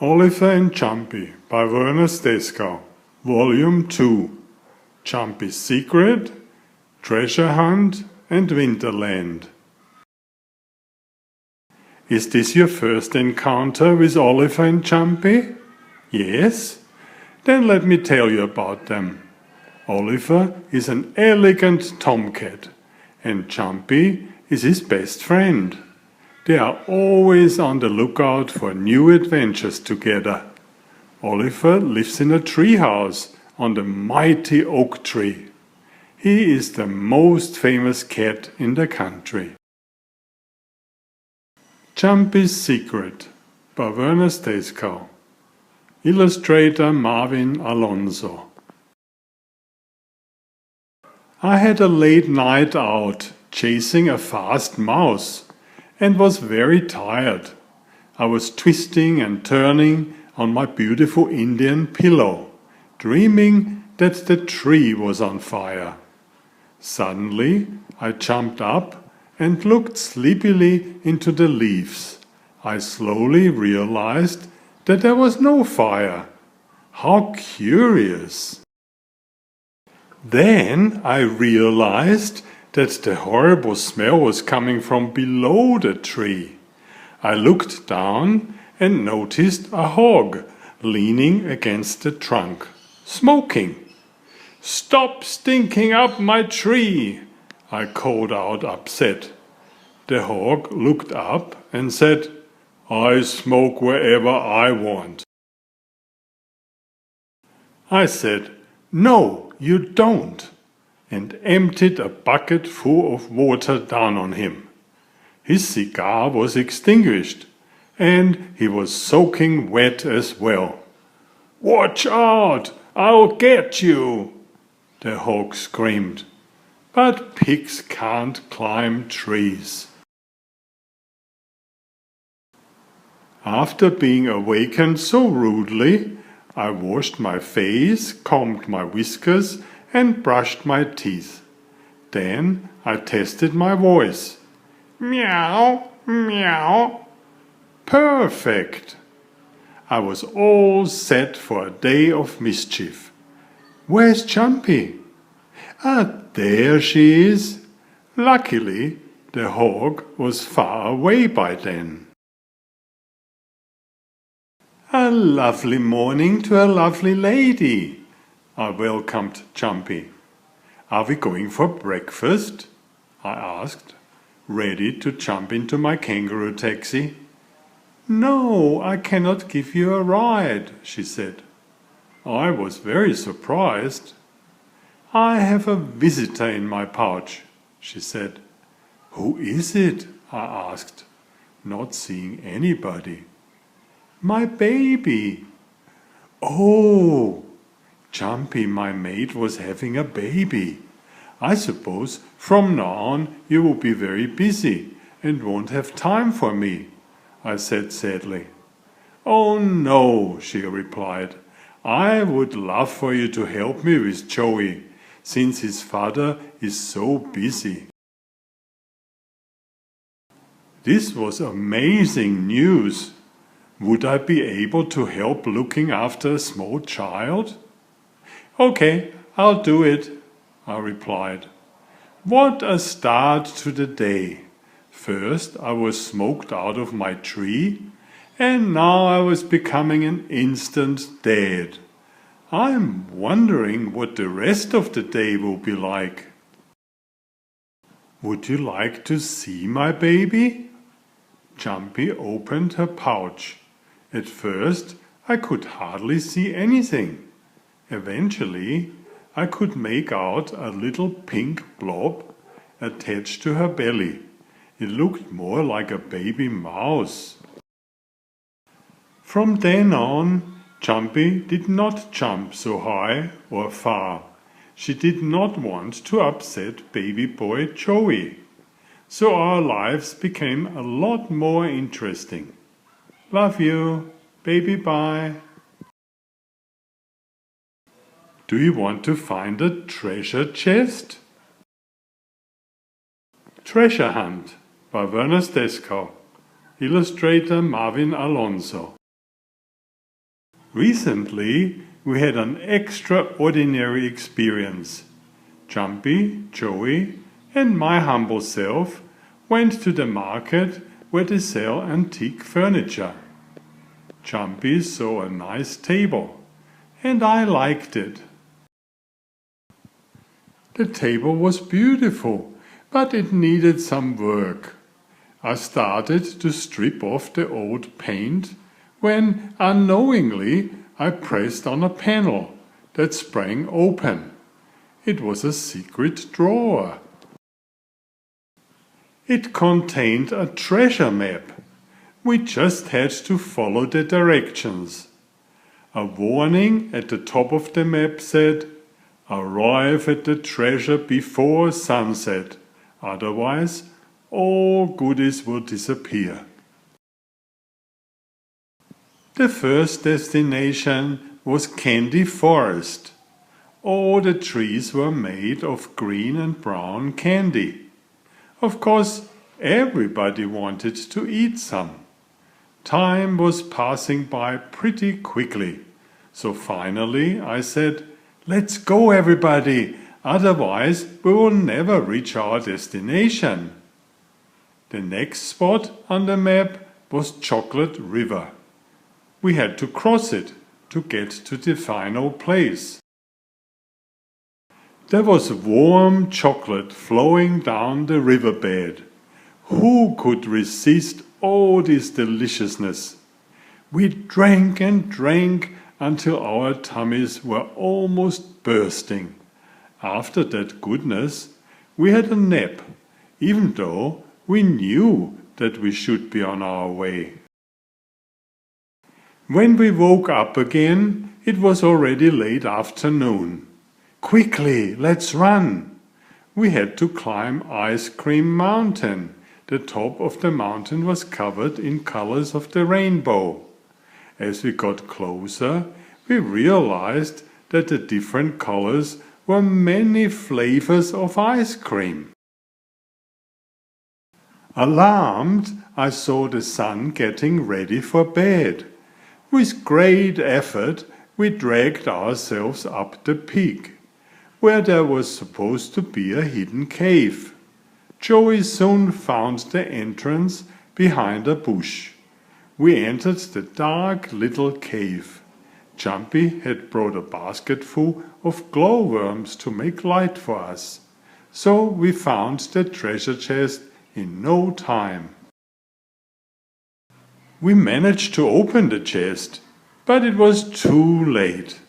Oliver and Jumpy by Werner Steskow, Volume 2, Jumpy's Secret, Treasure Hunt and Winterland. Is this your first encounter with Oliver and Jumpy? Yes? Then let me tell you about them. Oliver is an elegant tomcat and Jumpy is his best friend. They are always on the lookout for new adventures together. Oliver lives in a treehouse on the mighty oak tree. He is the most famous cat in the country. Jumpy's Secret by Werner Steskow. Illustrator Marvin Alonso. I had a late night out chasing a fast mouse and was very tired. I was twisting and turning on my beautiful Indian pillow, dreaming that the tree was on fire. Suddenly I jumped up and looked sleepily into the leaves. I slowly realized that there was no fire. How curious! Then I realized that the horrible smell was coming from below the tree. I looked down and noticed a hog leaning against the trunk, smoking. "Stop stinking up my tree!" I called out upset. The hog looked up and said, "I smoke wherever I want." I said, "No, you don't," and emptied a bucket full of water down on him. His cigar was extinguished, and he was soaking wet as well. "Watch out! I'll get you!" the hog screamed. But pigs can't climb trees. After being awakened so rudely, I washed my face, combed my whiskers, and brushed my teeth. Then I tested my voice. Meow, meow. Perfect! I was all set for a day of mischief. Where's Jumpy? There she is. Luckily, the hog was far away by then. A lovely morning to a lovely lady, I welcomed Jumpy. Are we going for breakfast? I asked, ready to jump into my kangaroo taxi. No, I cannot give you a ride, she said. I was very surprised. I have a visitor in my pouch, she said. Who is it? I asked, not seeing anybody. My baby. Oh! Jumpy, my mate, was having a baby. I suppose from now on you will be very busy and won't have time for me, I said sadly. Oh no, she replied. I would love for you to help me with Joey, since his father is so busy. This was amazing news. Would I be able to help looking after a small child? Okay, I'll do it, I replied. What a start to the day. First I was smoked out of my tree, and now I was becoming an instant dad. I'm wondering what the rest of the day will be like. Would you like to see my baby? Jumpy opened her pouch. At first I could hardly see anything. Eventually I could make out a little pink blob attached to her belly. It looked more like a baby mouse. From then on, Jumpy did not jump so high or far. She did not want to upset baby boy Joey. So our lives became a lot more interesting. Love you, baby, bye. Do you want to find a treasure chest? Treasure Hunt by Werner Steskow. Illustrator Marvin Alonso. Recently, we had an extraordinary experience. Jumpy, Joey, and my humble self went to the market where they sell antique furniture. Jumpy saw a nice table, and I liked it. The table was beautiful, but it needed some work. I started to strip off the old paint when, unknowingly, I pressed on a panel that sprang open. It was a secret drawer. It contained a treasure map. We just had to follow the directions. A warning at the top of the map said, "Arrive at the treasure before sunset, otherwise all goodies will disappear." The first destination was Candy Forest. All the trees were made of green and brown candy. Of course, everybody wanted to eat some. Time was passing by pretty quickly, so finally I said, "Let's go, everybody, otherwise we will never reach our destination." The next spot on the map was Chocolate River. We had to cross it to get to the final place. There was warm chocolate flowing down the riverbed. Who could resist all this deliciousness? We drank and drank until our tummies were almost bursting. After that goodness, we had a nap, even though we knew that we should be on our way. When we woke up again, it was already late afternoon. "Quickly, let's run!" We had to climb Ice Cream Mountain. The top of the mountain was covered in colors of the rainbow. As we got closer, we realized that the different colors were many flavors of ice cream. Alarmed, I saw the sun getting ready for bed. With great effort, we dragged ourselves up the peak, where there was supposed to be a hidden cave. Joey soon found the entrance behind a bush. We entered the dark little cave. Jumpy had brought a basketful of glowworms to make light for us, so we found the treasure chest in no time. We managed to open the chest, but it was too late.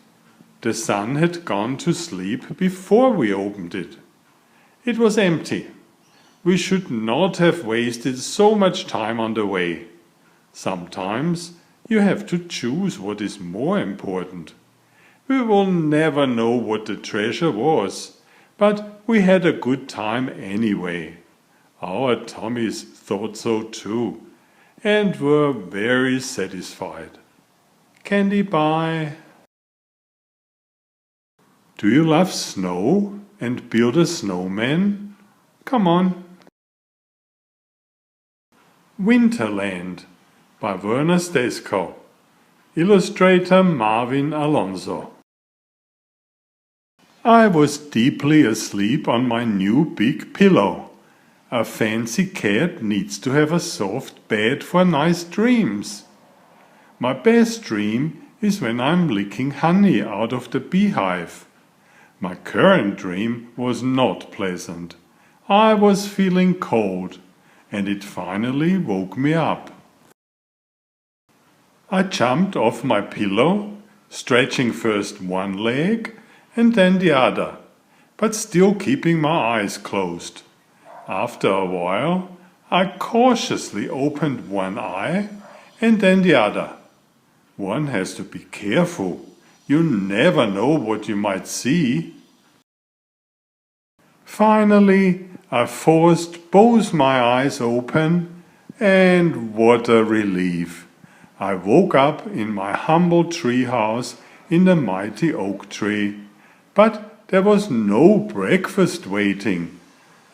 The sun had gone to sleep before we opened it. It was empty. We should not have wasted so much time on the way. Sometimes you have to choose what is more important. We will never know what the treasure was, but we had a good time anyway. Our tummies thought so too, and were very satisfied. Candy bye. Do you love snow and build a snowman? Come on. Winterland by Werner Stesko. Illustrator Marvin Alonso. I was deeply asleep on my new big pillow. A fancy cat needs to have a soft bed for nice dreams. My best dream is when I'm licking honey out of the beehive. My current dream was not pleasant. I was feeling cold, and it finally woke me up. I jumped off my pillow, stretching first one leg and then the other, but still keeping my eyes closed. After a while, I cautiously opened one eye and then the other. One has to be careful. You never know what you might see. Finally, I forced both my eyes open, and what a relief! I woke up in my humble treehouse in the mighty oak tree, but there was no breakfast waiting.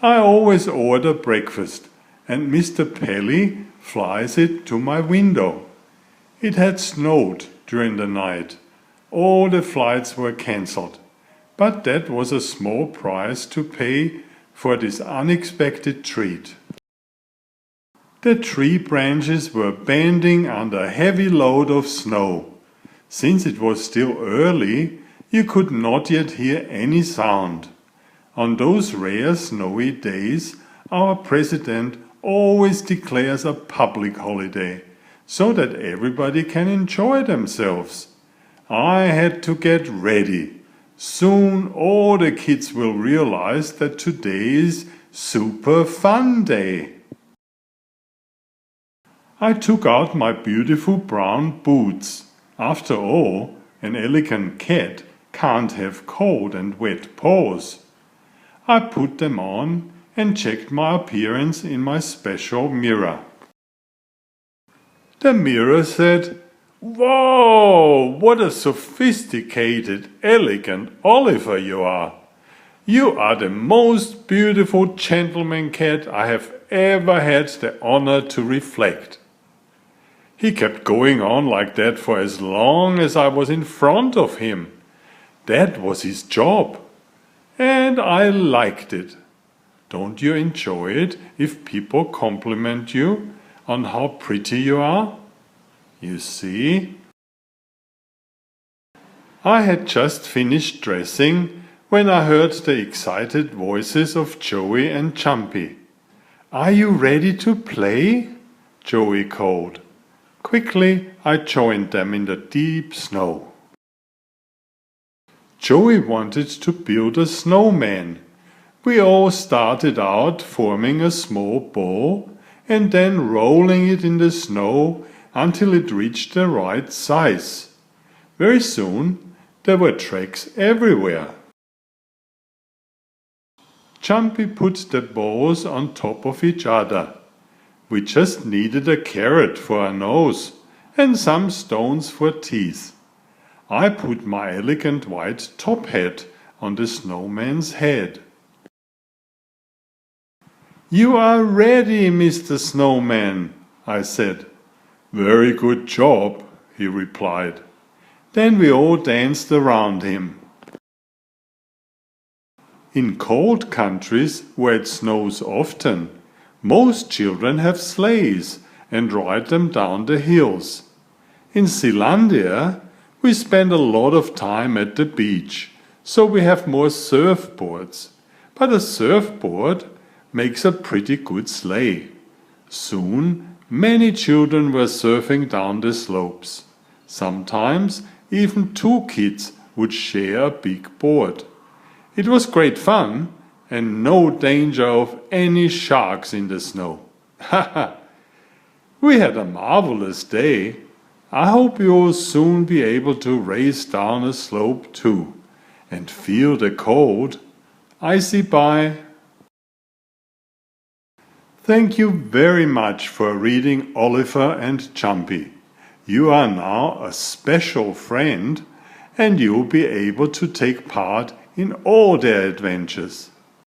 I always order breakfast, and Mr. Pelly flies it to my window. It had snowed during the night. All the flights were cancelled, but that was a small price to pay for this unexpected treat. The tree branches were bending under a heavy load of snow. Since it was still early, you could not yet hear any sound. On those rare snowy days, our president always declares a public holiday, so that everybody can enjoy themselves. I had to get ready. Soon all the kids will realize that today is Super Fun Day. I took out my beautiful brown boots. After all, an elegant cat can't have cold and wet paws. I put them on and checked my appearance in my special mirror. The mirror said, "Whoa, what a sophisticated, elegant Oliver you are! You are the most beautiful gentleman cat I have ever had the honor to reflect." He kept going on like that for as long as I was in front of him. That was his job, and I liked it. Don't you enjoy it if people compliment you on how pretty you are? You see? I had just finished dressing when I heard the excited voices of Joey and Jumpy. "Are you ready to play?" Joey called. Quickly, I joined them in the deep snow. Joey wanted to build a snowman. We all started out forming a small ball and then rolling it in the snow until it reached the right size. Very soon, there were tracks everywhere. Jumpy put the balls on top of each other. We just needed a carrot for a nose and some stones for teeth. I put my elegant white top hat on the snowman's head. "You are ready, Mr. Snowman," I said. "Very good job," he replied. Then we all danced around him. In cold countries where it snows often, most children have sleighs and ride them down the hills. In Zealandia, we spend a lot of time at the beach, so we have more surfboards. But a surfboard makes a pretty good sleigh. Soon, many children were surfing down the slopes. Sometimes, even two kids would share a big board. It was great fun, and no danger of any sharks in the snow. We had a marvelous day. I hope you will soon be able to race down a slope too, and feel the cold. Icy bye. Thank you very much for reading Oliver and Jumpy. You are now a special friend, and you will be able to take part in all their adventures.